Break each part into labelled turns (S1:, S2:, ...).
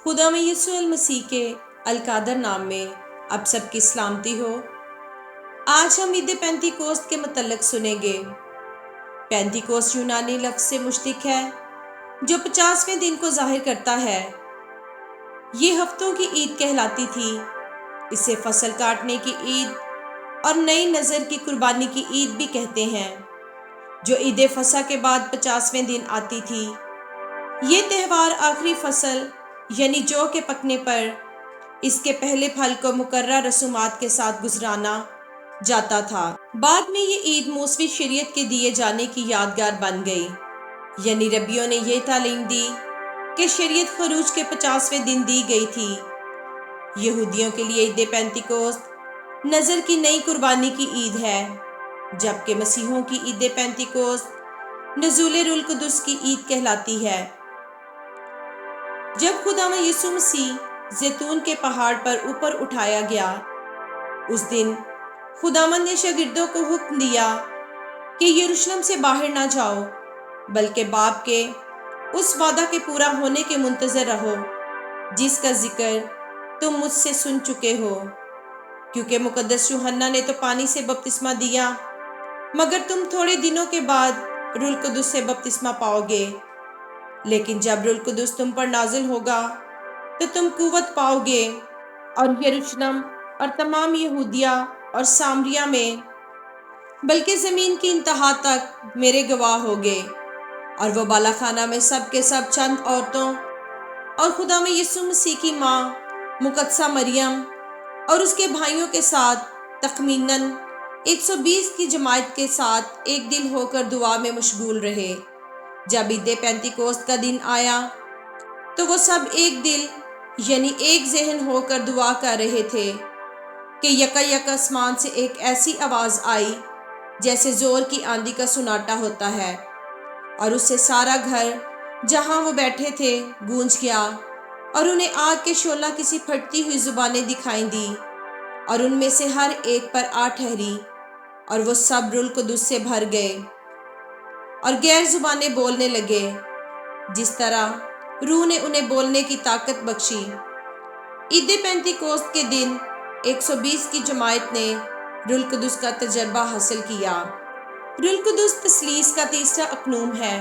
S1: خدا میں یسوع المسیح کے القادر نام میں اب سب کی سلامتی ہو۔ آج ہم عید پینتی کوست کے متعلق سنیں گے۔ پینتی کوست یونانی لفظ سے مشتق ہے جو 50ویں دن کو ظاہر کرتا ہے۔ یہ ہفتوں کی عید کہلاتی تھی۔ اسے فصل کاٹنے کی عید اور نئی نظر کی قربانی کی عید بھی کہتے ہیں، جو عید فصح کے بعد 50ویں دن آتی تھی۔ یہ تہوار آخری فصل یعنی جو کے پکنے پر اس کے پہلے پھل کو مقررہ رسومات کے ساتھ گزرانا جاتا تھا۔ بعد میں یہ عید موسمی شریعت کے دیے جانے کی یادگار بن گئی، یعنی ربیوں نے یہ تعلیم دی کہ شریعت خروج کے 50ویں دن دی گئی تھی۔ یہودیوں کے لیے عید پینتی کوست نظر کی نئی قربانی کی عید ہے، جبکہ مسیحیوں کی عید پینتی کوست نزول روح القدس کی عید کہلاتی ہے۔ جب خداوند یسوع مسیح زیتون کے پہاڑ پر اوپر اٹھایا گیا، اس دن خداوند نے شاگردوں کو حکم دیا کہ یروشلم سے باہر نہ جاؤ، بلکہ باپ کے اس وعدہ کے پورا ہونے کے منتظر رہو جس کا ذکر تم مجھ سے سن چکے ہو، کیونکہ مقدس یوحنا نے تو پانی سے بپتسمہ دیا، مگر تم تھوڑے دنوں کے بعد روح القدس سے بپتسمہ پاؤ گے۔ لیکن جب روح القدس تم پر نازل ہوگا تو تم قوت پاؤ گے، اور یروشلم اور تمام یہودیہ اور سامریہ میں بلکہ زمین کی انتہا تک میرے گواہ ہوگے۔ اور وہ بالا خانہ میں سب کے سب چند عورتوں اور خدا میں یسوع مسیح کی ماں مقدسہ مریم اور اس کے بھائیوں کے ساتھ تخمیناً 120 کی جماعت کے ساتھ ایک دل ہو کر دعا میں مشغول رہے۔ جب عید پینتی کوست کا دن آیا تو وہ سب ایک دل یعنی ایک ذہن ہو کر دعا کر رہے تھے کہ یک آسمان سے ایک ایسی آواز آئی جیسے زور کی آندھی کا سناٹا ہوتا ہے، اور اس سے سارا گھر جہاں وہ بیٹھے تھے گونج گیا، اور انہیں آگ کے شعلہ کسی پھٹتی ہوئی زبانیں دکھائی دی، اور ان میں سے ہر ایک پر آ ٹھہری، اور وہ سب روح القدس سے بھر گئے اور غیر زبانیں بولنے لگے جس طرح روح نے انہیں بولنے کی طاقت بخشی۔ عید پینتی کوست کے دن 120 کی جماعت نے روح القدس کا تجربہ حاصل کیا۔ روح القدس تثلیث کا تیسرا اقنوم ہے،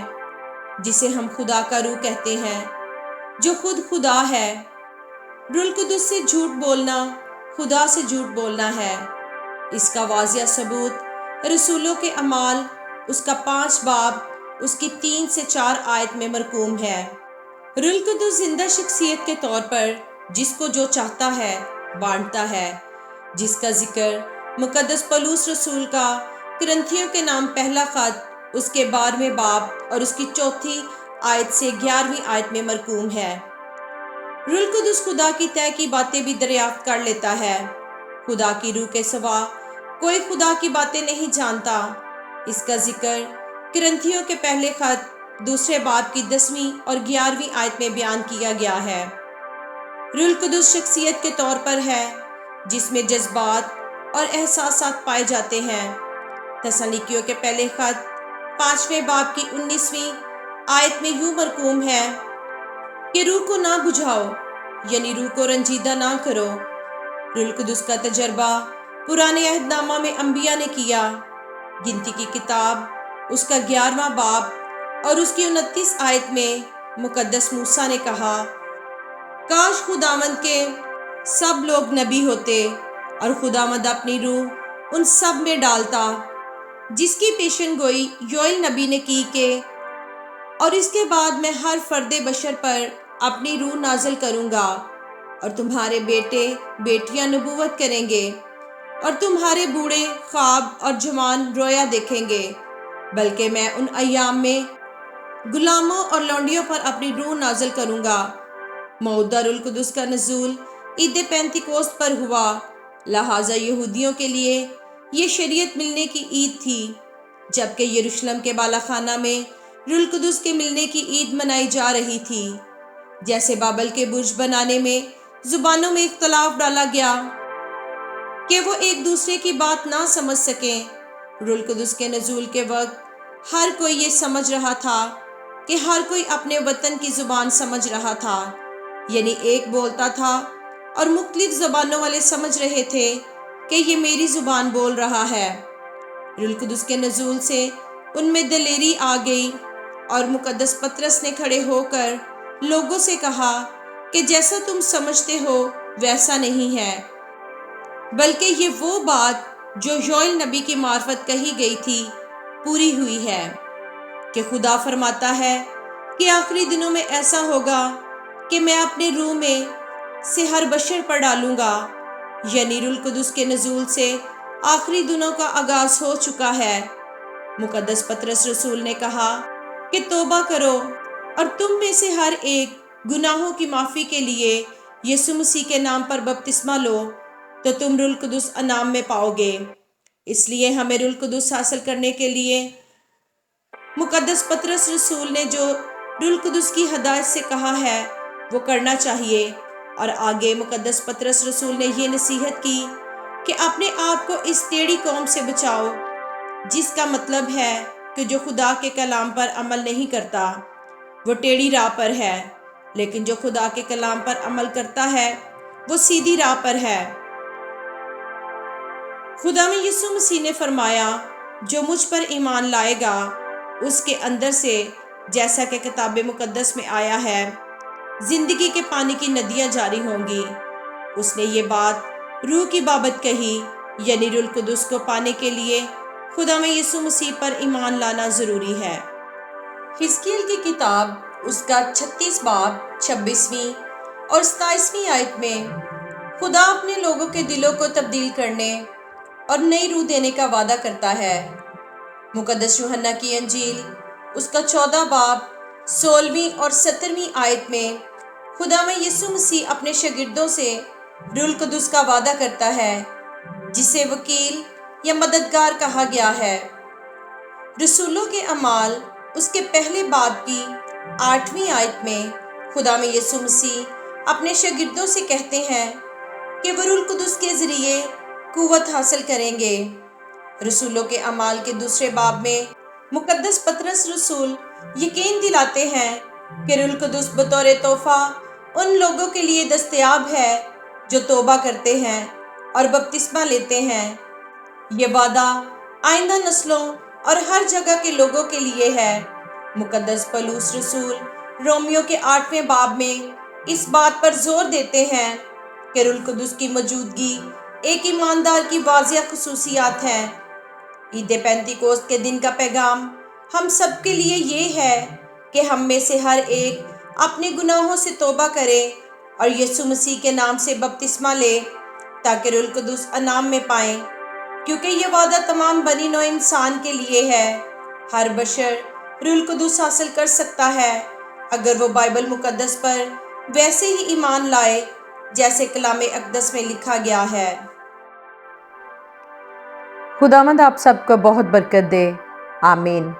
S1: جسے ہم خدا کا روح کہتے ہیں، جو خود خدا ہے۔ روح القدس سے جھوٹ بولنا خدا سے جھوٹ بولنا ہے۔ اس کا واضح ثبوت رسولوں کے اعمال اس کا 5 باب اس کی 3 سے 4 آیت میں مرقوم ہے۔ روح القدس زندہ شخصیت کے طور پر جس کو جو چاہتا ہے بانٹتا ہے، جس کا ذکر مقدس پولس رسول کا کرنتھیوں کے نام پہلا خط اس کے 12ویں باب اور اس کی 4 آیت سے 11ویں آیت میں مرقوم ہے۔ روح القدس خدا کی طے کی باتیں بھی دریافت کر لیتا ہے۔ خدا کی روح کے سوا کوئی خدا کی باتیں نہیں جانتا۔ اس کا ذکر کرنتھیوں کے پہلے خط 2 باب کی 10ویں اور 11ویں آیت میں بیان کیا گیا ہے۔ روح القدس شخصیت کے طور پر ہے جس میں جذبات اور احساسات پائے جاتے ہیں۔ تسالونیکیوں کے پہلے خط 5ویں باب کی 19ویں آیت میں یوں مرقوم ہے کہ روح کو نہ بجھاؤ، یعنی روح کو رنجیدہ نہ کرو۔ روح القدس کا تجربہ پرانے عہد نامہ میں انبیاء نے کیا۔ گنتی کی کتاب اس کا 11واں باب اور اس کی 29 آیت میں مقدس موسیٰ نے کہا، کاش خداوند کے سب لوگ نبی ہوتے اور خداوند اپنی روح ان سب میں ڈالتا، جس کی پیشن گوئی یوئیل نبی نے کی کہ اور اس کے بعد میں ہر فرد بشر پر اپنی روح نازل کروں گا، اور تمہارے بیٹے بیٹیاں نبوت کریں گے، اور تمہارے بوڑھے خواب اور جوان رویا دیکھیں گے، بلکہ میں ان ایام میں غلاموں اور لونڈیوں پر اپنی روح نازل کروں گا۔ موعودہ روح القدس کا نزول عید پینتی کوست پر ہوا، لہٰذا یہودیوں کے لیے یہ شریعت ملنے کی عید تھی، جبکہ یروشلم کے بالا خانہ میں روح القدس کے ملنے کی عید منائی جا رہی تھی۔ جیسے بابل کے برج بنانے میں زبانوں میں اختلاف ڈالا گیا کہ وہ ایک دوسرے کی بات نہ سمجھ سکیں، روح القدس کے نزول کے وقت ہر کوئی یہ سمجھ رہا تھا کہ ہر کوئی اپنے وطن کی زبان سمجھ رہا تھا، یعنی ایک بولتا تھا اور مختلف زبانوں والے سمجھ رہے تھے کہ یہ میری زبان بول رہا ہے۔ روح القدس کے نزول سے ان میں دلیری آ گئی اور مقدس پطرس نے کھڑے ہو کر لوگوں سے کہا کہ جیسا تم سمجھتے ہو ویسا نہیں ہے، بلکہ یہ وہ بات جو یوئیل نبی کی معرفت کہی گئی تھی پوری ہوئی ہے کہ خدا فرماتا ہے کہ آخری دنوں میں ایسا ہوگا کہ میں اپنے روح میں سے ہر بشر پر ڈالوں گا۔ یعنی روح القدس کے نزول سے آخری دنوں کا آغاز ہو چکا ہے۔ مقدس پطرس رسول نے کہا کہ توبہ کرو اور تم میں سے ہر ایک گناہوں کی معافی کے لیے یسوع مسیح کے نام پر بپتسمہ لو تو تم روح القدس انعام میں پاؤ گے۔ اس لیے ہمیں روح القدس حاصل کرنے کے لیے مقدس پطرس رسول نے جو روح القدس کی ہدایت سے کہا ہے وہ کرنا چاہیے۔ اور آگے مقدس پطرس رسول نے یہ نصیحت کی کہ اپنے آپ کو اس ٹیڑھی قوم سے بچاؤ، جس کا مطلب ہے کہ جو خدا کے کلام پر عمل نہیں کرتا وہ ٹیڑھی راہ پر ہے، لیکن جو خدا کے کلام پر عمل کرتا ہے وہ سیدھی راہ پر ہے۔ خدا میں یسوع مسیح نے فرمایا جو مجھ پر ایمان لائے گا اس کے اندر سے، جیسا کہ کتاب مقدس میں آیا ہے، زندگی کے پانی کی ندیاں جاری ہوں گی۔ اس نے یہ بات روح کی بابت کہی، یعنی روح القدس کو پانے کے لیے خدا میں یسوع مسیح پر ایمان لانا ضروری ہے۔ حزقیل کی کتاب اس کا 36 باب 26ویں اور 27ویں آیت میں خدا اپنے لوگوں کے دلوں کو تبدیل کرنے اور نئی روح دینے کا وعدہ کرتا ہے۔ مقدس یوحنا کی انجیل اس کا 14 باب 16ویں اور 17ویں آیت میں خدا میں یسوع مسیح اپنے شاگردوں سے روح القدس کا وعدہ کرتا ہے، جسے وکیل یا مددگار کہا گیا ہے۔ رسولوں کے اعمال اس کے پہلے باب کی 8ویں آیت میں خدا میں یسوع مسیح اپنے شاگردوں سے کہتے ہیں کہ وہ روح القدس کے ذریعے قوت حاصل کریں گے۔ رسولوں کے اعمال کے دوسرے باب میں مقدس پطرس رسول یقین دلاتے ہیں کہ روح القدس بطور تحفہ ان لوگوں کے لیے دستیاب ہے جو توبہ کرتے ہیں اور بپتسمہ لیتے ہیں۔ یہ وعدہ آئندہ نسلوں اور ہر جگہ کے لوگوں کے لیے ہے۔ مقدس پولس رسول رومیو کے 8ویں باب میں اس بات پر زور دیتے ہیں کہ روح القدس کی موجودگی ایک ایماندار کی واضح خصوصیات ہے۔ عید پینتیکوست کے دن کا پیغام ہم سب کے لیے یہ ہے کہ ہم میں سے ہر ایک اپنے گناہوں سے توبہ کرے اور یسوع مسیح کے نام سے بپتسمہ لے تاکہ روح القدس انعام میں پائیں، کیونکہ یہ وعدہ تمام بنی نوع انسان کے لیے ہے۔ ہر بشر روح القدس حاصل کر سکتا ہے اگر وہ بائبل مقدس پر ویسے ہی ایمان لائے جیسے کلام اقدس میں لکھا گیا ہے۔
S2: خداوند آپ سب کو بہت برکت دے، آمین۔